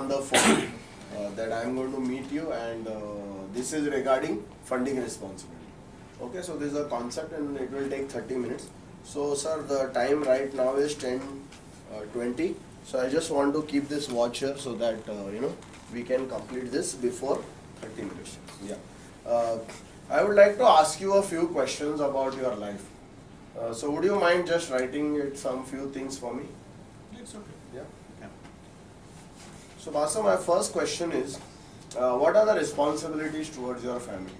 on the phone that I am going to meet you, and this is regarding funding responsibility. Okay, so this is a concept and it will take 30 minutes. So sir, the time right now is 10:20. So I just want to keep this watch here so that we can complete this before 30 minutes. Yeah. I would like to ask you a few questions about your life. So would you mind just writing it some few things for me? It's okay. Yeah. So Basab, my first question is, what are the responsibilities towards your family?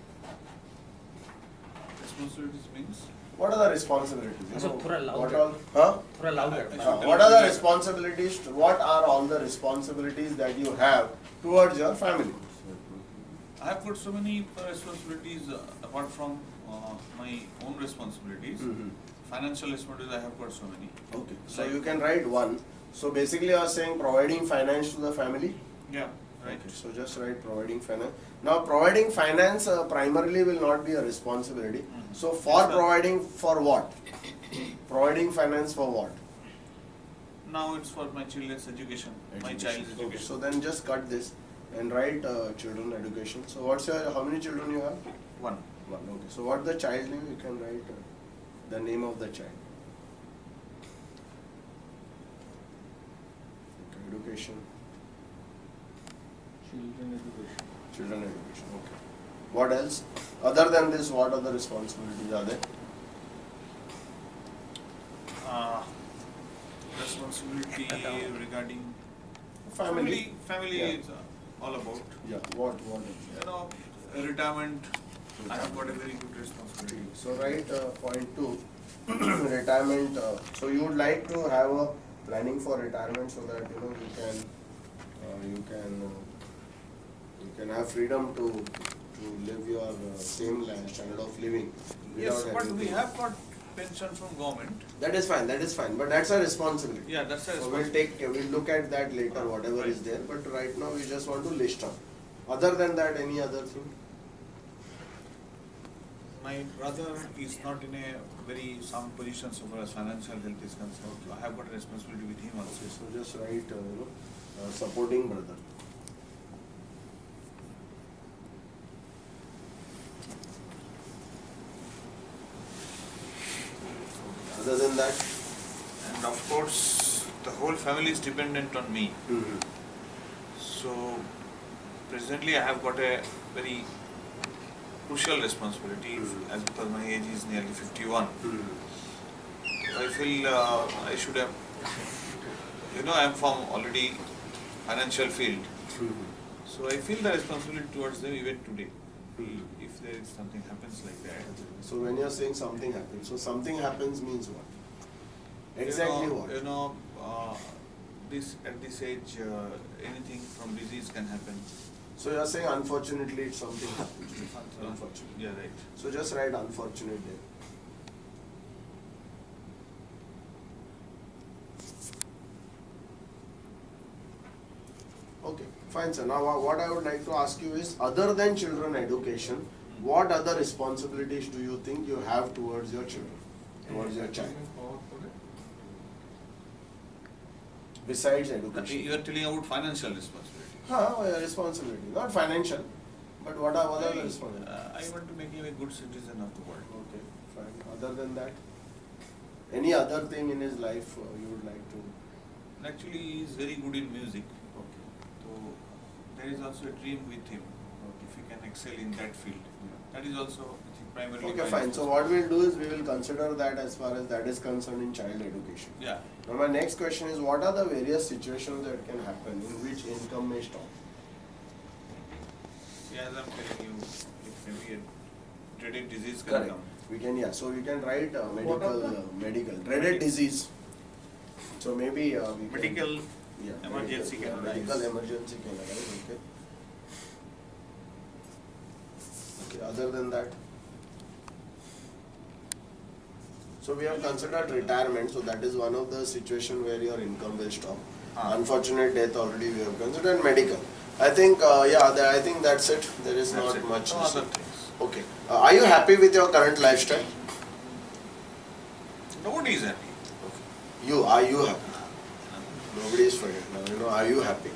Responsibilities means? What are the responsibilities? What are the responsibilities? What are all the responsibilities that you have towards your family? I have got so many responsibilities apart from my own responsibilities. Financial responsibilities I have got so many. Okay. So you can write one. So basically you are saying providing finance to the family? Yeah, right. Okay. So just write providing finance. Now providing finance primarily will not be a responsibility. So for providing for what? Providing finance for what? Now it's for my children's education. My child's education. Okay. So then just cut this and write children education. So what's your, how many children you have? One. One. Okay. So what the child name? You can write the name of the child. Okay. Education. Children education. Children education. Okay. What else? Other than this, what other responsibilities are there? Responsibility regarding Family. Family Yeah. is all about. Yeah. What else? Retirement. I have got a very good responsibility. So write point 2, retirement. So you would like to have a planning for retirement so that you can have freedom to live your same standard of living. Yes, but we have got pension from government. That is fine. But that's a responsibility. Yeah, that's a So responsibility. we'll look at that later, whatever is there. But right now we just want to list out. Other than that, any other thing? My brother is not in a very sound position so far as financial health is concerned. I have got a responsibility with him also. So just write supporting brother. Other than that? And of course, the whole family is dependent on me. So, presently I have got a very crucial responsibility as because my age is nearly 51. I feel I should have, I am from already financial field. So I feel the responsibility towards them even today. If there is something happens like that. So when you are saying something happens, so something happens means what? Exactly what? At this age, anything from disease can happen. So you are saying unfortunately if something happens. Unfortunately. Yeah, right. So just write unfortunate there. Okay, fine sir. Now what I would like to ask you is, other than children education, what other responsibilities do you think you have towards your children, towards your child? Besides education. You are telling about financial responsibility. Responsibility, not financial, but what are other responsibilities? I want to make him a good citizen of the world. Okay, fine. Other than that, any other thing in his life you would like to? Actually, he is very good in music. Okay. So there is also a dream with him. If he can excel in that field, that is also primarily. Okay, fine. So what we'll do is we will consider that as far as that is concerned in child education. Yeah. Now my next question is, what are the various situations that can happen in which income may stop? Yeah, as I'm telling you, if maybe a dreaded disease can Correct. come. We can, yeah. So we can write medical dreaded disease. So maybe we Medical can, emergency can arise. Medical emergency can arise. Okay. Okay. Other than that. So we have considered retirement, so that is one of the situation where your income will stop. Unfortunate death already we have considered. Medical. I think, I think that's it. There is not much. No other things. Okay. Are you happy with your current lifestyle? Nobody is happy. Are you happy? Nobody is for it. Now, are you happy?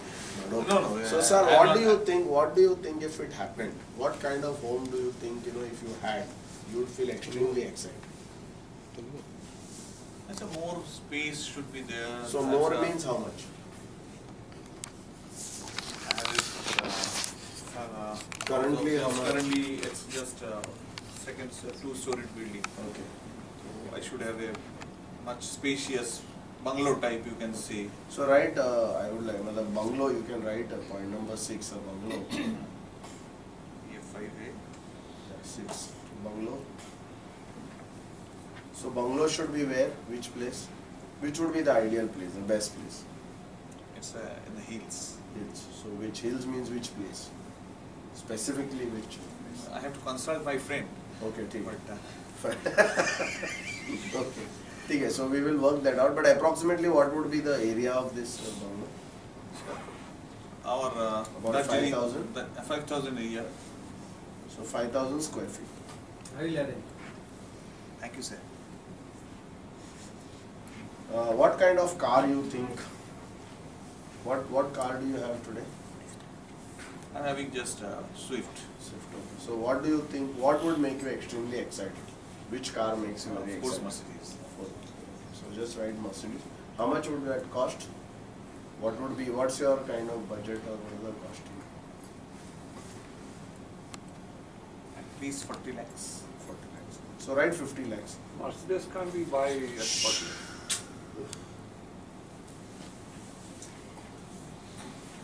Now, Okay. No. So, sir, what do you think? What do you think if it happened? What kind of home do you think, if you had, you would feel extremely excited? I said more space should be there. So more means how much? Currently, how much? Currently, it's just second two-storied building. Okay. So I should have a much spacious bungalow type, you can say. So write, I would like, bungalow, you can write point number 6, a bungalow. A5A. 6, bungalow. So bungalow should be where? Which place? Which would be the ideal place, the best place? It's in the hills. Hills. So which hills means which place? Specifically which place? I have to consult my friend. Okay, take But it. Okay. Okay, so we will work that out. But approximately what would be the area of this bungalow? our About 5,000? 5,000 a year. So 5,000 square feet. I will arrange. Thank you, sir. What kind of car you think? What car do you have today? I'm having just Swift. Swift. Okay. So what do you think? What would make you extremely excited? Which car makes you very Of course, excited? Mercedes. So just write Mercedes. How much would that cost? What would be? What's your kind of budget or what is the costing? At least 40 lakhs. 40 lakhs. So write 50 lakhs. Mercedes can be buy at 40.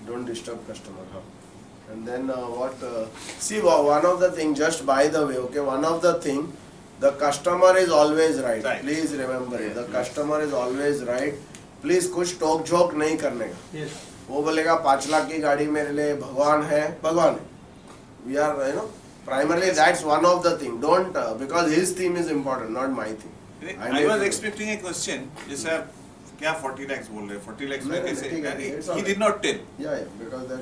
Don't disturb customer, huh? And then see, one of the thing, just by the way, okay, one of the thing, the customer is always right. Right. Please remember it. The customer is always right. Please कुछ टोक झोंक नहीं करने का. Yes. वो बोलेगा 5 लाख की गाड़ी मेरे लिए भगवान है. We are, primarily that's one of the thing. Don't, because his theme is important, not my thing. I was expecting a question. Yes, sir. क्या 40 lakhs बोल रहे 40 lakhs में कैसे he did not tell. Yeah, because that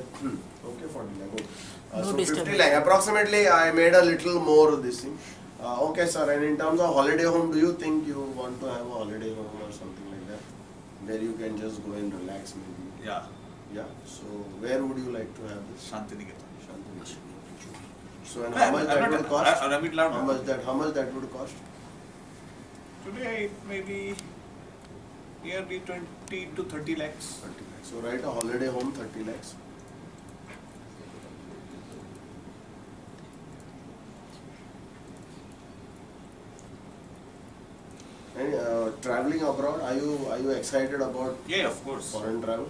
okay 40 lakh. Okay. No So 50 disturbance. lakh approximately. I made a little more this thing. Okay, sir. And in terms of holiday home, do you think you want to have a holiday home or something like that, where you can just go and relax maybe? Yeah, Yeah. So where would you like to have this? Shantiniketan. Shantiniketan. So and how much that would cost? I'm a bit loud. How much that would cost? Today it may be nearly 20 to 30 lakhs. 30 lakhs. So write a holiday home 30 lakhs. And traveling abroad, are you excited about Yeah, of course. foreign travel?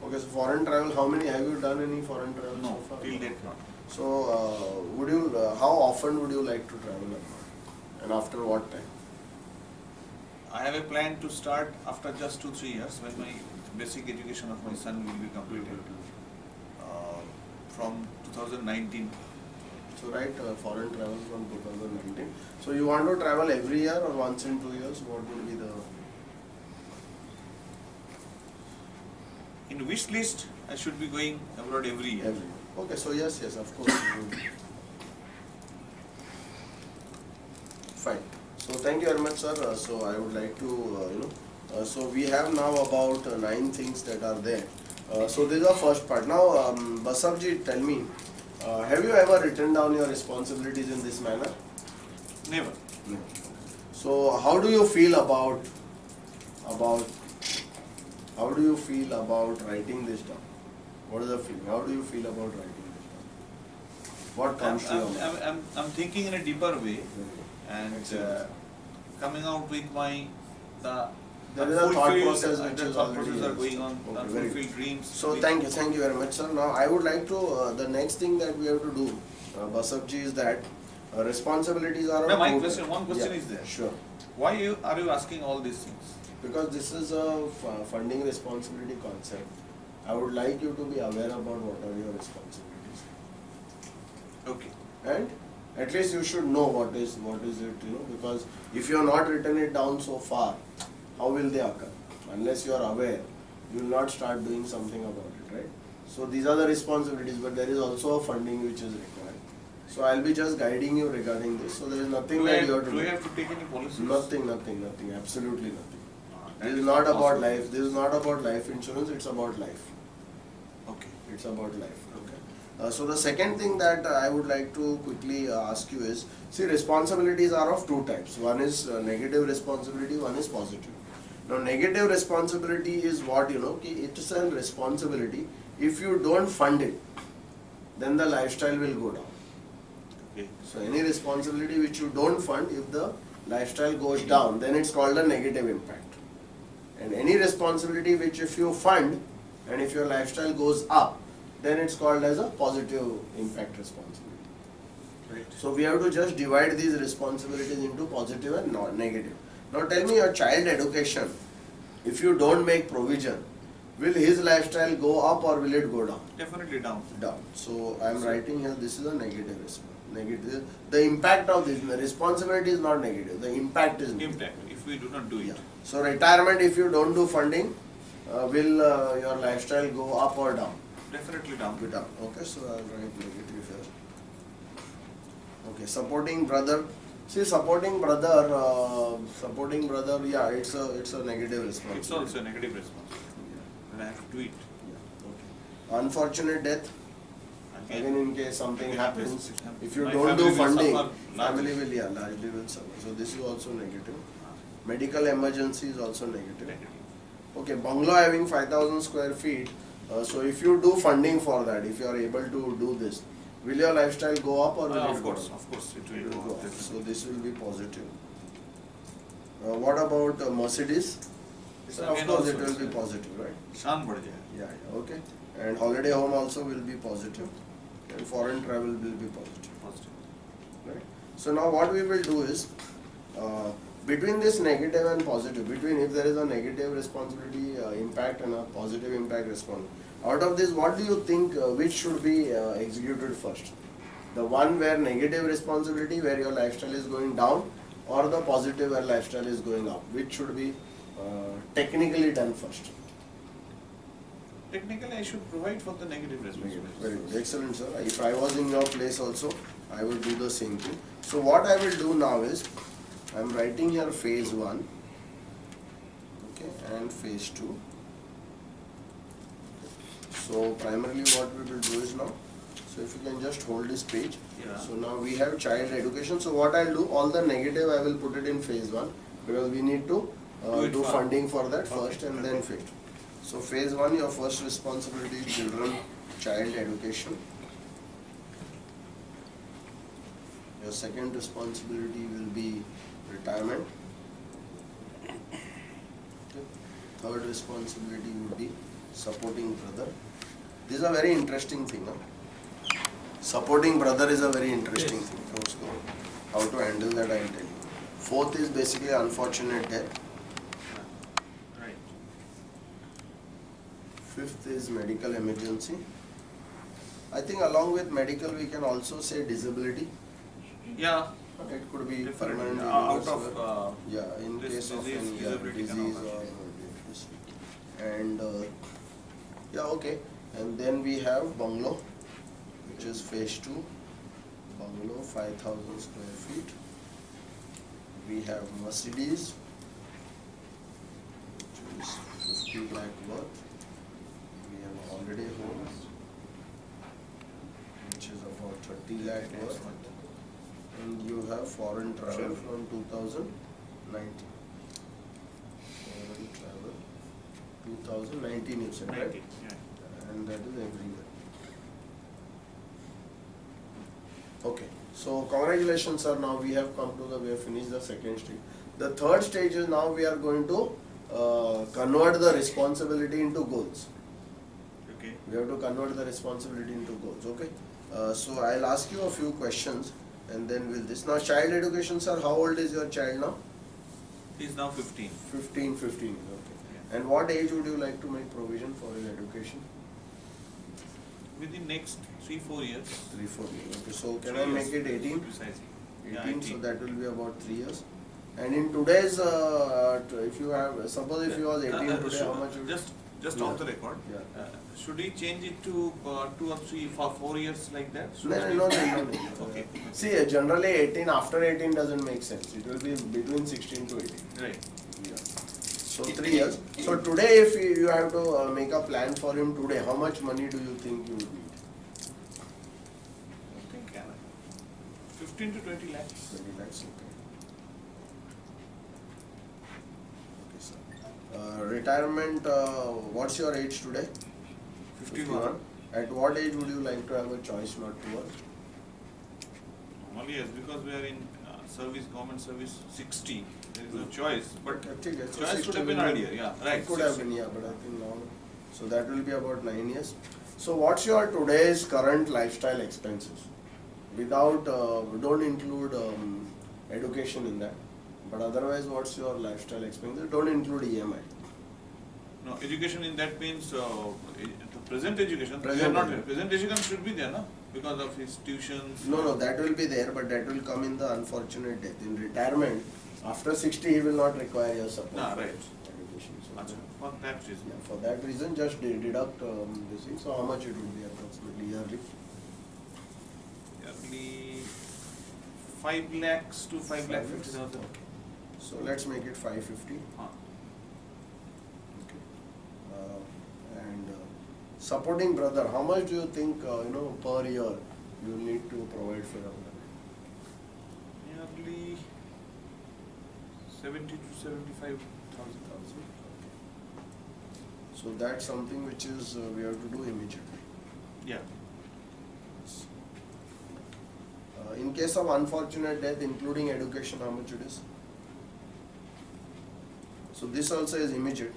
Okay, so foreign travel, how many have you done any foreign travel No, so far? till date not. So would you how often would you like to travel abroad, and after what time? I have a plan to start after just 2-3 years when my basic education of my son will be completed. From 2019. So right, foreign travel from 2019. So you want to travel every year or once in 2 years? What would be the? In wish list, I should be going abroad every year. Every year. Okay, so yes, of course. Fine. So thank you very much, sir. So I would like to, so we have now about 9 things that are there. So this is the first part. Now, Basabji, tell me, have you ever written down your responsibilities in this manner? Never. No. So how do you feel about how do you feel about writing this down? What is the feeling? How do you feel about writing this down? What comes to your mind? I'm thinking in a deeper way and Excellent. coming out with my There is a thought fulfilled- process which the is thought already process are going on, existing. Okay, very fulfilled dreams. So thank you very much, sir. Now I would like to the next thing that we have to do, Basabji, is that responsibilities are. Now, on one question Yeah, is there. Sure, Why are you asking all these things? because this is a funding responsibility concept. I would like you to be aware about what are your responsibilities, Okay. and at least you should know what is it, because if you have not written it down so far, how will they occur? Unless you are aware, you will not start doing something about it, right? So these are the responsibilities, but there is also a funding which is required. So I'll be just guiding you regarding this. So there is nothing Do I that you have to do I do. have to take any policies? Nothing, absolutely nothing. That This is is not about possible. life. This is not about life insurance. It's about life. Okay. It's about life. Okay. So the second thing that I would like to quickly ask you is, see, responsibilities are of two types. One is negative responsibility, one is positive. Now negative responsibility is what, it's a responsibility. If you don't fund it, then the lifestyle will go down. Okay. So any responsibility which you don't fund, if the lifestyle goes down, then it's called a negative impact. And any responsibility which if you fund and if your lifestyle goes up, then it's called as a positive impact responsibility. Right. So we have to just divide these responsibilities into positive and negative. Now tell me, your child education, if you don't make provision, will his lifestyle go up or will it go down? Definitely down. Down. So I am writing here, this is a negative response. Negative. The impact of this, the responsibility is not negative, the impact is negative. Impact, if we do not do it. Yeah. So retirement, if you don't do funding, will your lifestyle go up or down? Definitely down. Go down. Okay, so I'll write negative here. Okay, supporting brother. See, supporting brother, yeah, it's a negative response. It's also a negative response. And I have to do it. Yeah. Okay. Unfortunate death. Again, in case something happens, if you My don't family do will funding, suffer family will, largely will suffer. So this is also negative. Medical emergency is also negative. Negative. Okay, bungalow having 5,000 square feet. So if you do funding for that, if you are able to do this, will your lifestyle go up or will it go down? Of course, it It will will go up. go up. So this will be positive. What about Mercedes? So of Again course it also will be it's, positive, right? शान बढ़ जाए. Yeah, okay. And holiday home also will be positive. And foreign travel will be positive. Positive. Right? So now what we will do is, between this negative and positive, between if there is a negative responsibility impact and a positive impact response, out of this what do you think which should be executed first? The one where negative responsibility, where your lifestyle is going down, or the positive where lifestyle is going up? Which should be technically done first? Technically, I should provide for the negative responsibility. Very good. Excellent, sir. If I was in your place also, I would do the same thing. So what I will do now is, I am writing here phase 1, okay, and phase 2. So primarily what we will do is now, so if you can just hold this page. Yeah. So now we have child education. So what I'll do, all the negative I will put it in phase 1, because we need to do funding for that first and then phase 2. So phase 1, your first responsibility is children, child education. Your second responsibility will be retirement. Okay. Third responsibility will be supporting brother. This is a very interesting thing. Huh? Supporting brother is a very interesting thing. So how to handle that, I will tell you. Fourth is basically unfortunate death. Right. Fifth is medical emergency. I think along with medical we can also say disability. Yeah. It could be Definitely. permanent Out illness, of yeah, in this case of disease, any disability can disease occur. or and yeah, okay. And then we have bungalow, which is phase 2. Bungalow 5,000 square feet. We have Mercedes, which is 50 lakh worth. We have holiday home, which is about 30 lakh worth. And you have foreign travel from 2019. Foreign travel 2019 you said, right? 90. Yeah. And that is every year. Okay, so congratulations sir, now we have come to we have finished the second stage. The third stage is now we are going to convert the responsibility into goals. Okay. We have to convert the responsibility into goals, okay? So I'll ask you a few questions and then we'll this. Now child education sir, how old is your child now? He is now 15. 15, okay. Yeah. And what age would you like to make provision for his education? Within next 3-4 years. 3-4 years, okay. So can 3 I years make it 18? Precisely. 18, Yeah, 18. so that will be about 3 years. And in today's, if you have, suppose if you was 18 today, how much you Just Yeah. off the record. Yeah. Should we change it to 2 or 3 for 4 years like that? Should No. we- Okay. See, generally 18, after 18 doesn't make sense. It will be between 16 to 18. Right. Yeah. So 3 years. So today, if you have to make a plan for him today, how much money do you think you would need? I think 15 to 20 lakhs. 20 lakhs. Okay. Okay, sir. Retirement. What's your age today? 51. At what age would you like to have a choice not to work? Normally, yes, because we are in service, government service, 60. There is no choice, but Okay, so choice 60 could have been will be- earlier. Yeah, right. It could have 60. been, yeah, but I think now. So that will be about 9 years. So what's your today's current lifestyle expenses? Without, don't include education in that. But otherwise, what's your lifestyle expenses? Don't include EMI. No, education in that means the present education. Present we are not, education. present education should be there, no? Because of his tuitions. No, that will be there, but that will come in the unfortunate death. In retirement, after 60, he will not require your support. Ah, for right. Education. So Achha, for that reason. yeah, for that reason, just deduct this thing. So how much it will be approximately yearly? Yearly 5 lakhs to 5 lakh 50,000. Okay. So let's make it 550. Ah. Okay. And supporting brother, how much do you think per year you need to provide for your brother? Nearly 70 to 75,000. So that's something which is we have to do immediately. Yeah. In case of unfortunate death, including education, how much it is? So this also is immediate,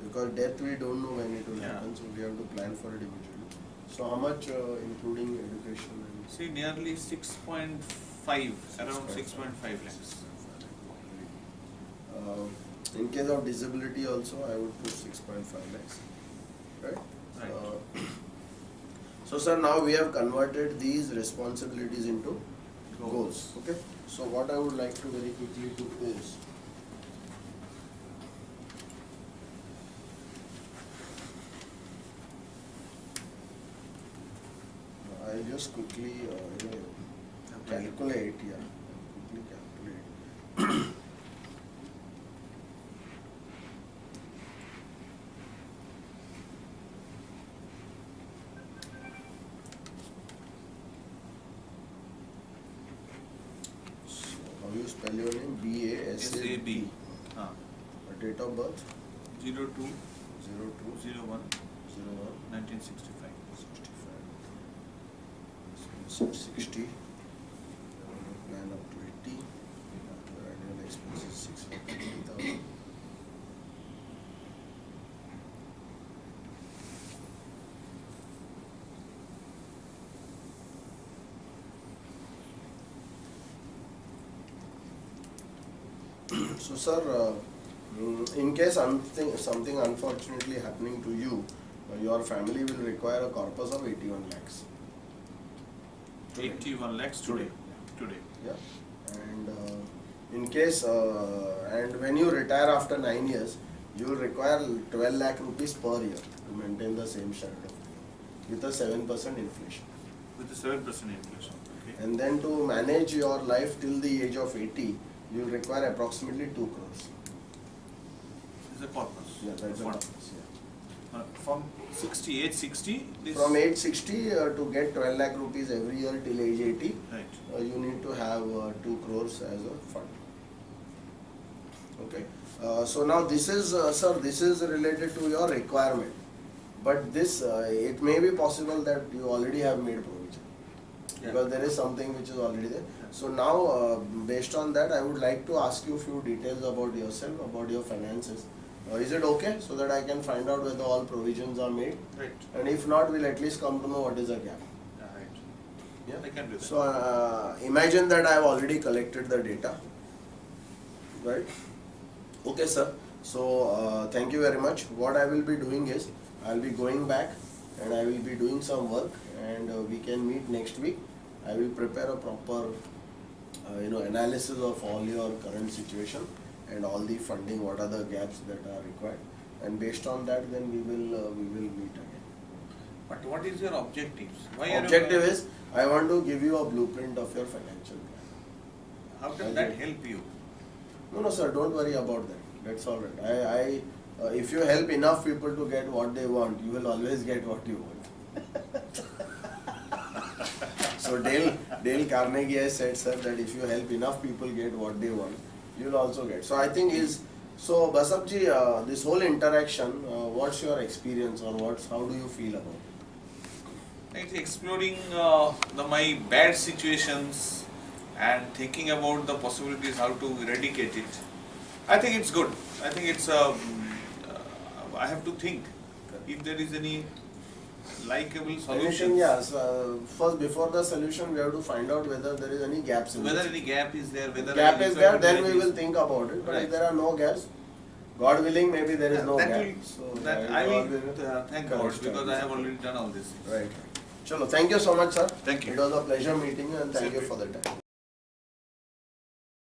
because death we don't know when it will Yeah. happen, so we have to plan for it immediately. So how much including education and See, nearly 6.5, around 6.5 lakhs. In case of disability also, I would put 6.5 lakhs, right? Right. So sir, now we have converted these responsibilities into Goals. goals, okay? So what I would like to very quickly do is, I'll just quickly calculate, yeah, quickly calculate. So, how you spell your name? B-A-S-A-B. SAB. Ah. Date of birth? 02 02 01 01 1965. 65. So 60. Plan up to 80. Your annual expenses 650,000. So sir, in case something unfortunately happening to you, your family will require a corpus of 81 lakhs. 81 lakhs today. Today. Yeah. And in case, and when you retire after 9 years, you will require 12 lakh rupees per year to maintain the same standard of living with a 7% inflation. With the 7% inflation. Okay. And then to manage your life till the age of 80, you will require approximately 2 crores. This is a corpus. Yeah, that's a Fund. corpus, yeah. From 60, age 60, this. From age 60 to get 12 lakh rupees every year till age 80, Right. you need to have 2 crores as a fund. Okay. So now this is, sir, this is related to your requirement. But this, it may be possible that you already have made provision. Yeah. Because there is something which is already there. So now, based on that, I would like to ask you a few details about yourself, about your finances. Is it okay? So that I can find out whether all provisions are made. Right. And if not, we'll at least come to know what is the gap. Right. Yeah. I can do that. So imagine that I have already collected the data, right? Okay, sir. So thank you very much. What I will be doing is, I will be going back and I will be doing some work, and we can meet next week. I will prepare a proper, analysis of all your current situation and all the funding, what are the gaps that are required, and based on that, then we will meet again. But what is your objectives? Why are Objective you, is, I want to give you a blueprint of your financial plan. how can that help you? No, sir, don't worry about that. That's all right. If you help enough people to get what they want, you will always get what you want. So Dale Carnegie has said, sir, that if you help enough people get what they want, you will also get. So I think so Basabji, this whole interaction, what's your experience or how do you feel about it? It's exploring my bad situations and thinking about the possibilities how to eradicate it. I think it's good. I think it's I have to think if there is any likable solution. Anything, yes. First, before the solution, we have to find out whether there is any gaps in Whether this. any gap is there, whether Gap I is require there, then to we manage will it. think about it. But if Right. there are no gaps, God willing, maybe there is no that gap. will- So that yeah, I God will willing. thank Correct, God because I have correct. already done all this. Right. Chalo, thank you so much, sir. Thank you. It was a pleasure meeting you and thank Same you to for the time.